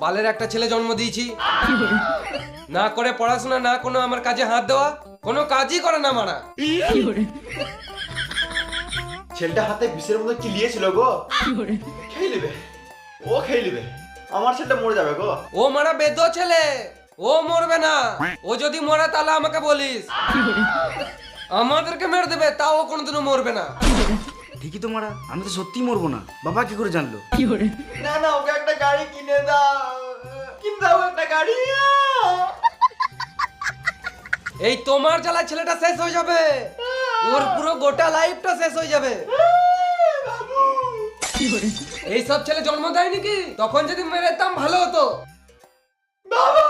বালের একটা ছেলে জন্ম দিয়েছি, না করে পড়াশোনা, না কোনো আমার কাজে হাত দেওয়া, কোনো কাজই করে না মারা। ছেলেটা হাতে বিষের মতো চিলিয়েছিল গো, খেয়ে নেবে, ও খেয়ে নেবে, আমার ছেলেটা মরে যাবে গো। ও মারা বেদ ছেলে, ও মরবে না। ও যদি মরে তাহলে আমাকে বলিস, আমাদেরকে মেরে দেবে, তাও কোনোদিনও মরবে না। ঠিকই তো মারা, আমি তো সত্যিই মরবো না। বাবা কি করে জানলো? না না, ওকে একটা গাড়ি কিনে দাও, কিনে দাও একটা গাড়ি। এই তোমার জ্বালায় ছেলেটা শেষ হয়ে যাবে, ওর পুরো গোটা লাইফটা শেষ হয়ে যাবে। এই সব ছেলে জন্ম দেয় নাকি? তখন যদি মেরে দিতাম ভালো হতো। বাবা